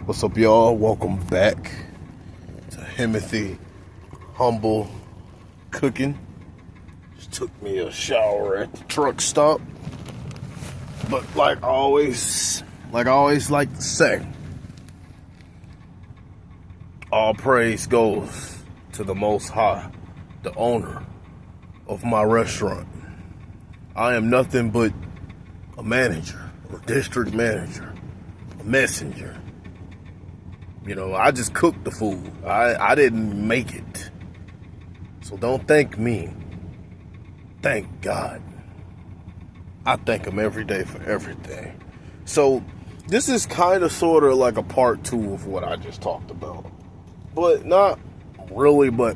What's up, y'all? Welcome back to Himothy Humble Cooking. Just took me a shower at the truck stop. But like I always like to say, all praise goes to the Most High, the owner of my restaurant. I am nothing but a manager, a district manager, a messenger. You know, I just cooked the food. I didn't make it. So don't thank me. Thank God. I thank him every day for everything. So this is kind of sort of like a part 2 of what I just talked about. But not really, but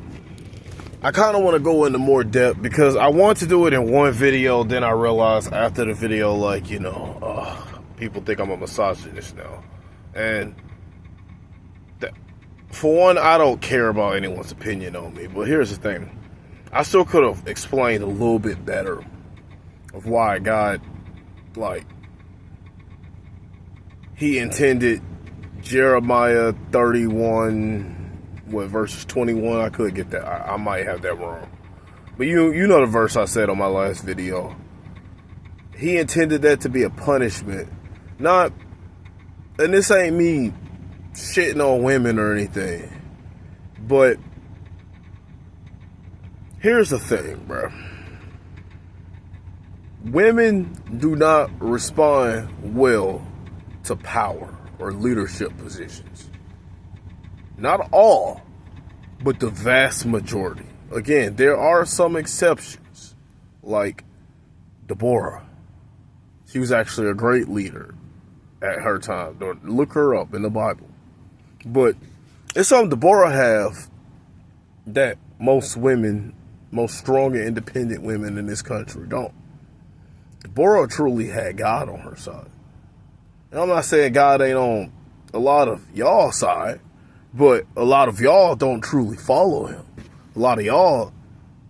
I kind of want to go into more depth because I want to do it in one video. Then I realized after the video, like, people think I'm a misogynist now. And for one, I don't care about anyone's opinion on me. But here's the thing. I still could have explained a little bit better of why God, he intended Jeremiah 31, verses 21. I could get that. I might have that wrong. But you know the verse I said on my last video. He intended that to be a punishment. And this ain't me shitting on women or anything. But here's the thing, bro. Women do not respond well to power or leadership positions. Not all, but the vast majority. Again, there are some exceptions, like Deborah. She was actually a great leader at her time. Look her up in the Bible. But it's something Deborah have that most strong and independent women in this country don't. Deborah truly had God on her side. And I'm not saying God ain't on a lot of y'all's side, but a lot of y'all don't truly follow him. A lot of y'all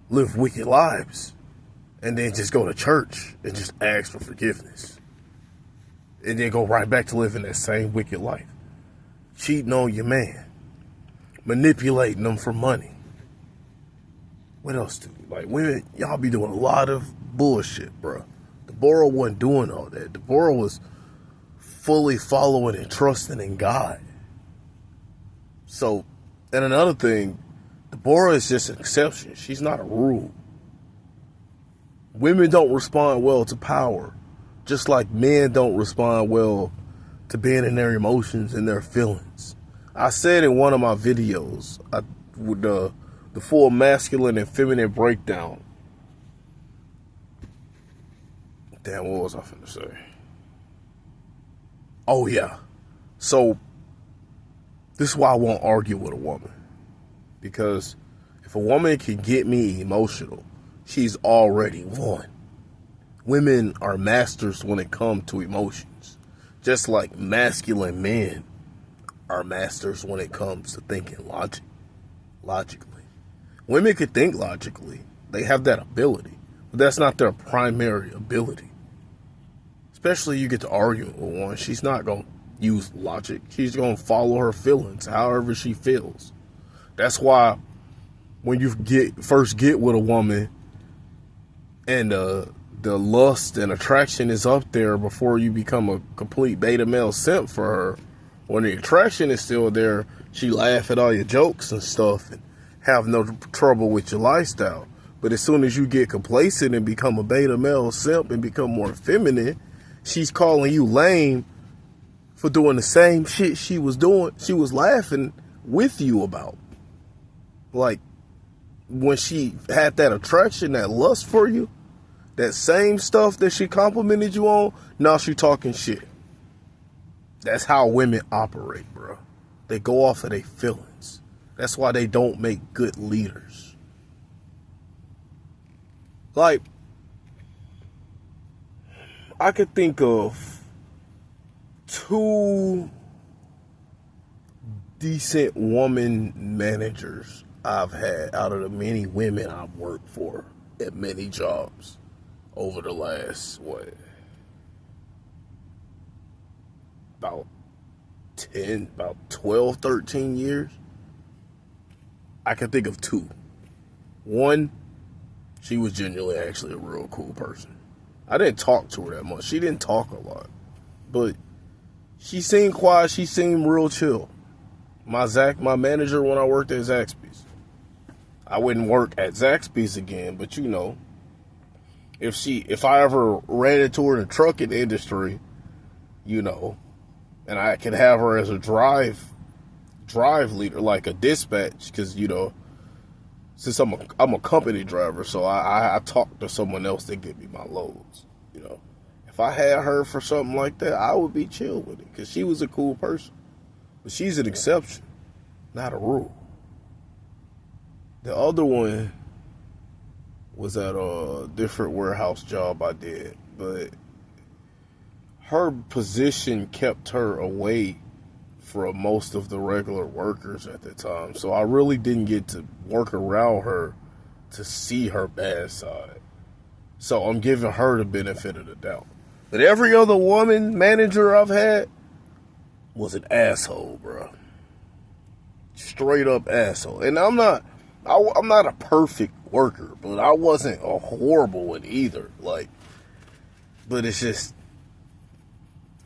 live wicked lives and then just go to church and just ask for forgiveness. And then go right back to living that same wicked life. Cheating on your man. Manipulating them for money. What else do? Like, women, y'all be doing a lot of bullshit, bro. Deborah wasn't doing all that. Deborah was fully following and trusting in God. So, and another thing, Deborah is just an exception. She's not a rule. Women don't respond well to power, just like men don't respond well to being in their emotions and their feelings. I said in one of my videos, with the full masculine and feminine breakdown. Damn, what was I finna say? Oh, yeah. So, this is why I won't argue with a woman. Because if a woman can get me emotional, she's already won. Women are masters when it comes to emotions. Just like masculine men are masters when it comes to thinking logically. Women can think logically. They have that ability. But that's not their primary ability. Especially you get to argue with one. She's not going to use logic. She's going to follow her feelings, however she feels. That's why when you first get with a woman and the lust and attraction is up there before you become a complete beta male simp for her, when the attraction is still there, she laugh at all your jokes and stuff and have no trouble with your lifestyle. But as soon as you get complacent and become a beta male simp and become more feminine, she's calling you lame for doing the same shit she was doing. She was laughing with you about. Like, when she had that attraction, that lust for you, that same stuff that she complimented you on, now she talking shit. That's how women operate, bro. They go off of their feelings. That's why they don't make good leaders. Like, I could think of 2 decent woman managers I've had out of the many women I've worked for at many jobs over the last, about about 12, 13 years, I can think of two. One, she was genuinely actually a real cool person. I didn't talk to her that much. She didn't talk a lot. But she seemed quiet. She seemed real chill. My manager when I worked at Zaxby's. I wouldn't work at Zaxby's again, but you know, if I ever ran into her in the trucking industry, you know, and I could have her as a drive leader, like a dispatch, because you know, since I'm a company driver, so I talk to someone else to give me my loads. You know, if I had her for something like that, I would be chill with it because she was a cool person. But she's an exception, not a rule. The other one was at a different warehouse job I did, but her position kept her away from most of the regular workers at the time. So I really didn't get to work around her to see her bad side. So I'm giving her the benefit of the doubt. But every other woman manager I've had was an asshole, bro. Straight up asshole. And I'm not a perfect worker, but I wasn't a horrible one either. Like, but it's just,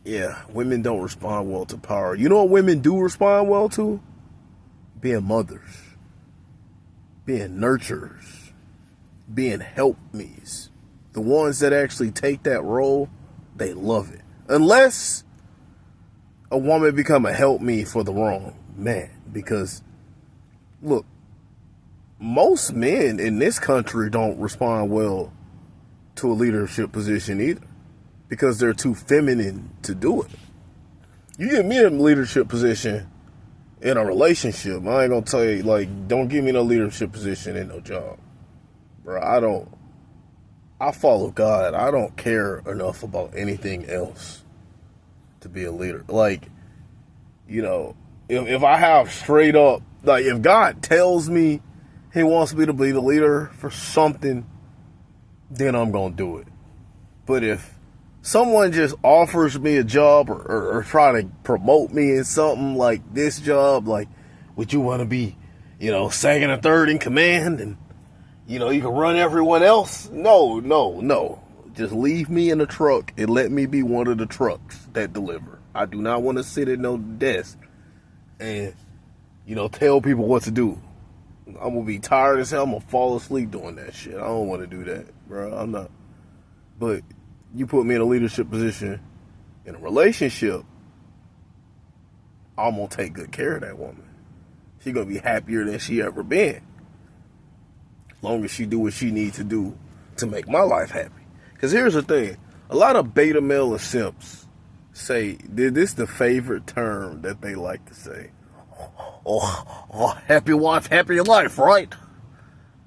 yeah, women don't respond well to power. You know what women do respond well to? Being mothers, being nurturers, being help-me's. The ones that actually take that role, they love it. Unless a woman become a help-me for the wrong man. Because, look, most men in this country don't respond well to a leadership position either. Because they're too feminine to do it. You give me a leadership position in a relationship, I ain't gonna tell you, like, don't give me no leadership position in no job. Bro, I follow God. I don't care enough about anything else to be a leader. Like, you know, if I have straight up, like, if God tells me he wants me to be the leader for something, then I'm gonna do it. But if someone just offers me a job or try to promote me in something like this job, like, would you want to be, you know, second or third in command and, you know, you can run everyone else? No. Just leave me in the truck and let me be one of the trucks that deliver. I do not want to sit at no desk and, you know, tell people what to do. I'm going to be tired as hell. I'm going to fall asleep doing that shit. I don't want to do that, bro. I'm not. But you put me in a leadership position in a relationship, I'm going to take good care of that woman. She's going to be happier than she ever been. As long as she do what she needs to do to make my life happy. Because here's the thing. A lot of beta male and simps say, this is the favorite term that they like to say. Oh, happy wife, happy life, right?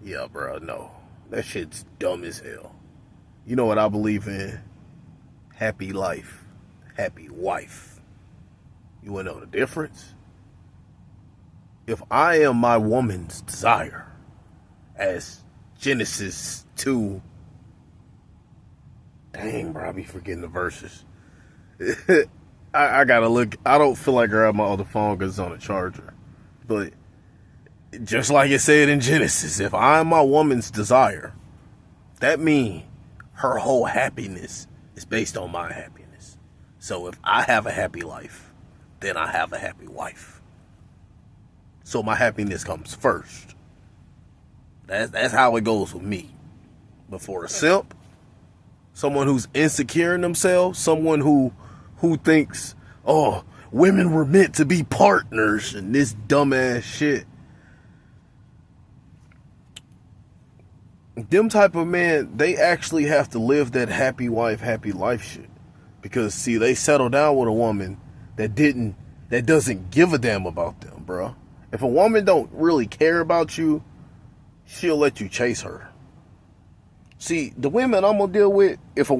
Yeah, bro, no. That shit's dumb as hell. You know what I believe in? Happy life, happy wife. You want to know the difference? If I am my woman's desire, as Genesis 2, dang, bro, I be forgetting the verses. I gotta look. I don't feel like I have my other phone because it's on a charger. But just like it said in Genesis, if I'm my woman's desire, that means her whole happiness is based on my happiness. So if I have a happy life, then I have a happy wife. So my happiness comes first. That's how it goes with me. But for a simp, someone who's insecure in themselves, someone who thinks, oh, women were meant to be partners and this dumbass shit. Them type of men, they actually have to live that happy wife, happy life shit. Because, see, they settle down with a woman that doesn't give a damn about them, bro. If a woman don't really care about you, she'll let you chase her. See, the women I'm gonna deal with, if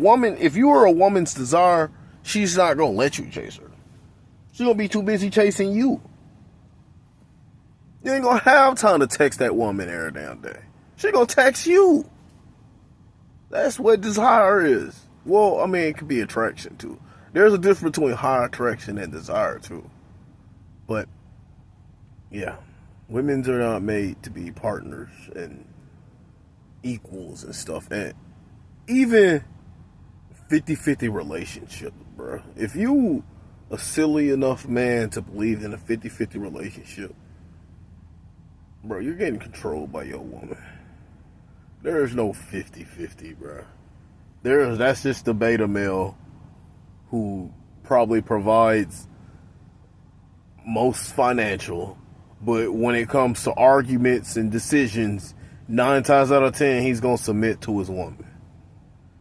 you are a woman's desire, she's not gonna let you chase her. She's gonna be too busy chasing you. You ain't gonna have time to text that woman every damn day. She gonna text you. That's what desire is. Well, I mean, it could be attraction too. There's a difference between high attraction and desire too. But yeah, women are not made to be partners and equals and stuff. And even 50-50 relationship, bro. If you a silly enough man to believe in a 50-50 relationship, bro, you're getting controlled by your woman. There is no 50-50, bro. That's just the beta male who probably provides most financial, but when it comes to arguments and decisions, 9 times out of 10, he's going to submit to his woman.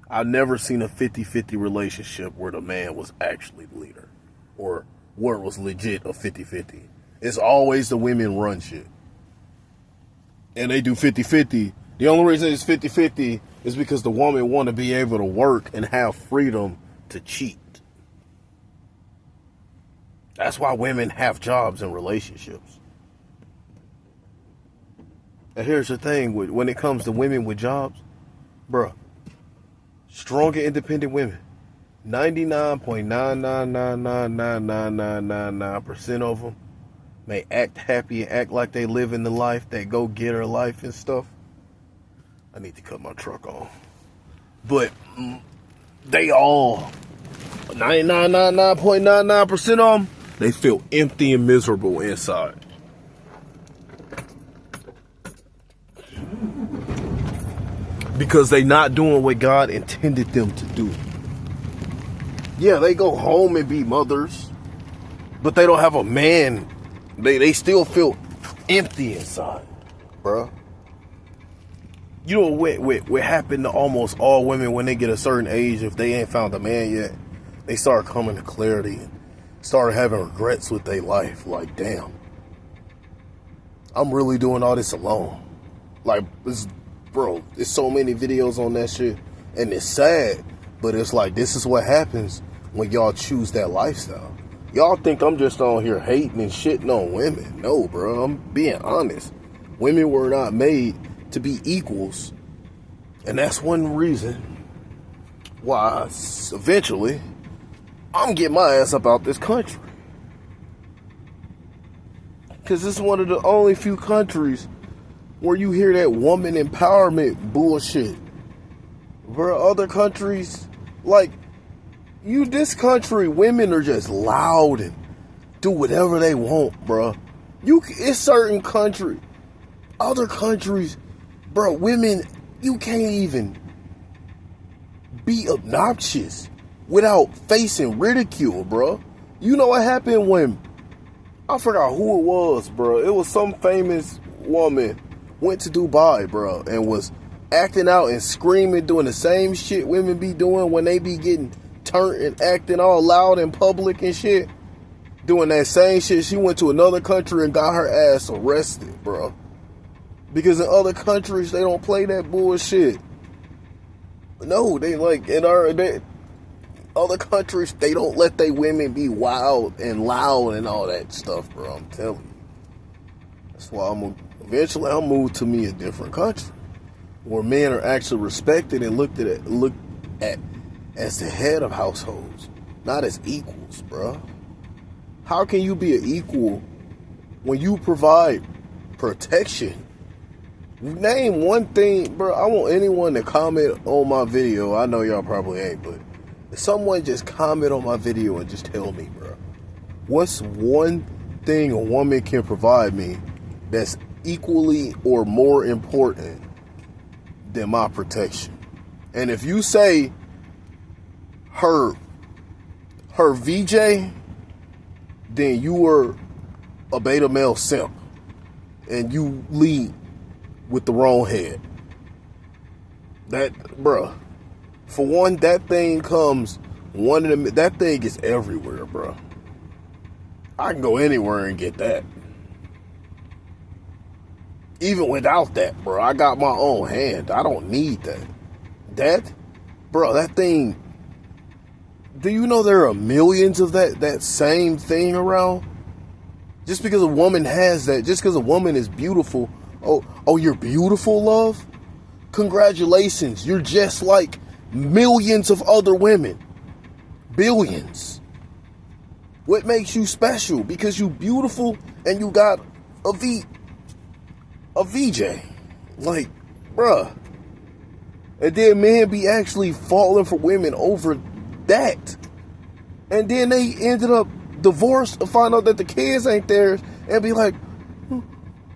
I've never seen a 50-50 relationship where the man was actually the leader or where it was legit a 50-50. It's always the women run shit. And they do 50-50. The only reason it's 50-50 is because the woman want to be able to work and have freedom to cheat. That's why women have jobs and relationships. And here's the thing, when it comes to women with jobs, bruh, strong and independent women, 99.9999999% of them may act happy and act like they live in the life, they go get her life and stuff. I need to cut my truck on. But they all, 99.99% of them, they feel empty and miserable inside. Because they not doing what God intended them to do. Yeah, they go home and be mothers, but they don't have a man. They still feel empty inside, bruh. You know what happened to almost all women when they get a certain age, if they ain't found a man yet, they start coming to clarity and start having regrets with their life. Like, damn, I'm really doing all this alone. Like, bro, there's so many videos on that shit, and it's sad, but it's like, this is what happens when y'all choose that lifestyle. Y'all think I'm just on here hating and shitting on women. No, bro, I'm being honest. Women were not made to be equals, and that's one reason why eventually I'm getting my ass up out this country. Because this is one of the only few countries where you hear that woman empowerment bullshit. Bro, other countries, like, this country, women are just loud and do whatever they want, bro. It's certain country, other countries, bro, women, you can't even be obnoxious without facing ridicule, bro. You know what happened when, I forgot who it was, bro. It was some famous woman went to Dubai, bro, and was acting out and screaming, doing the same shit women be doing when they be getting turned and acting all loud in public and shit. Doing that same shit. She went to another country and got her ass arrested, bro. Because in other countries, they don't play that bullshit. No, they like, other countries, they don't let their women be wild and loud and all that stuff, bro. I'm telling you. That's why eventually I'll move to me a different country where men are actually respected and looked at as the head of households, not as equals, bro. How can you be an equal when you provide protection? Name one thing, bro. I want anyone to comment on my video. I know y'all probably ain't, but if someone just comment on my video and just tell me, bro, what's one thing a woman can provide me that's equally or more important than my protection? And if you say her VJ, then you were a beta male simp and you lead with the wrong head. That, bruh, for one, that thing that thing is everywhere, bruh. I can go anywhere and get that. Even without that, bro, I got my own hand. I don't need that. That thing, do you know there are millions of that same thing around? Just because a woman has that, just because a woman is beautiful, oh, you're beautiful, love? Congratulations, you're just like millions of other women. Billions. What makes you special? Because you beautiful and you got a VJ. Like, bruh. And then men be actually falling for women over that. And then they ended up divorced and find out that the kids ain't theirs and be like,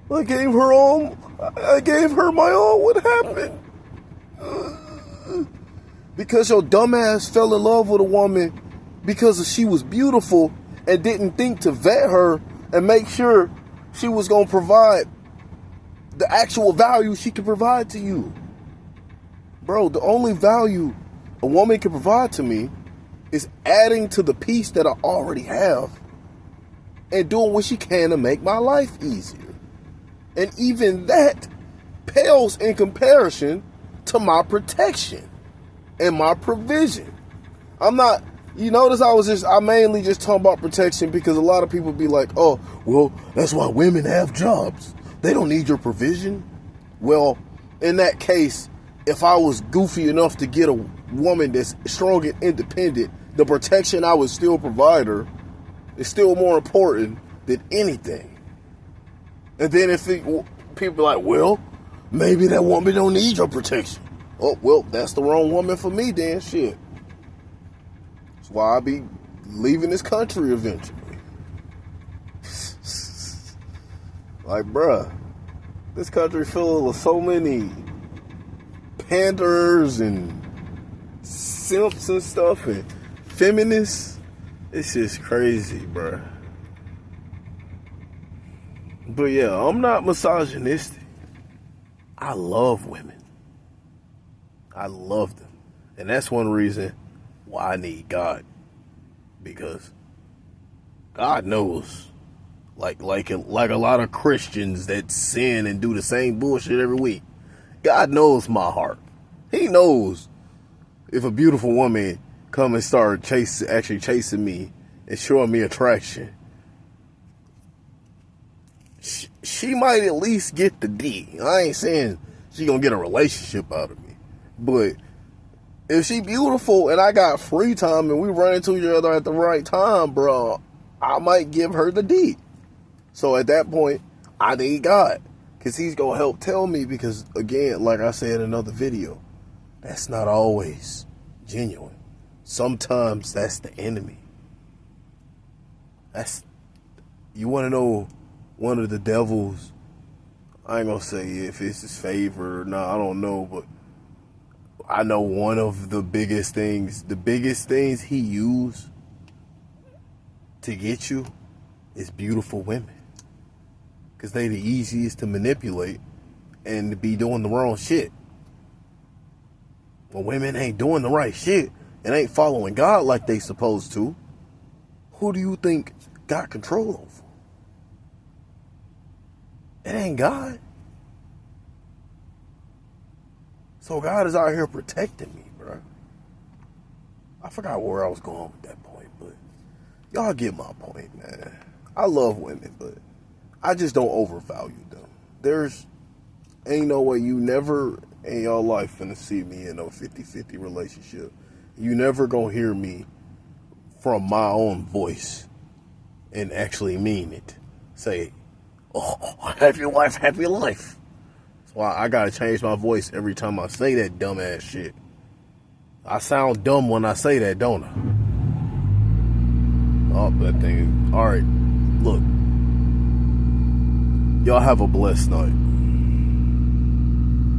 I gave her my all. What happened? Because your dumbass fell in love with a woman because she was beautiful and didn't think to vet her and make sure she was going to provide the actual value she could provide to you. Bro, the only value a woman can provide to me is adding to the piece that I already have and doing what she can to make my life easier. And even that pales in comparison to my protection and my provision. I'm not, you notice I mainly just talking about protection because a lot of people be like, oh, well, that's why women have jobs. They don't need your provision. Well, in that case, if I was goofy enough to get a woman that's strong and independent, the protection I would still provide her is still more important than anything. And then if people are like, well, maybe that woman don't need your protection. Oh, well, that's the wrong woman for me then, shit. That's why I be leaving this country eventually. Like, bruh, this country full of so many panders and simps and stuff and feminists. It's just crazy, bruh. But yeah, I'm not misogynistic. I love women. I love them. And that's one reason why I need God. Because God knows. Like a lot of Christians that sin and do the same bullshit every week. God knows my heart. He knows if a beautiful woman come and start chasing me and showing me attraction. She might at least get the D. I ain't saying she gonna get a relationship out of me. But if she beautiful and I got free time and we run into each other at the right time, bro, I might give her the D. So at that point, I need God. Because he's going to help tell me. Because, again, like I said in another video, that's not always genuine. Sometimes that's the enemy. You want to know one of the devils? I ain't going to say if it's his favorite or not. I don't know. But I know one of the biggest things he used to get you is beautiful women. Because they the easiest to manipulate and to be doing the wrong shit. When women ain't doing the right shit and ain't following God like they supposed to, who do you think got control over? It ain't God. So God is out here protecting me, bro. I forgot where I was going with that point, but y'all get my point, man. I love women, but I just don't overvalue them. There's ain't no way you never in your life finna see me in a 50-50 relationship. You never gonna hear me from my own voice and actually mean it. Say, oh, happy life, happy life. That's why I gotta change my voice every time I say that dumbass shit. I sound dumb when I say that, don't I? Oh, that thing. Alright, look. Y'all have a blessed night.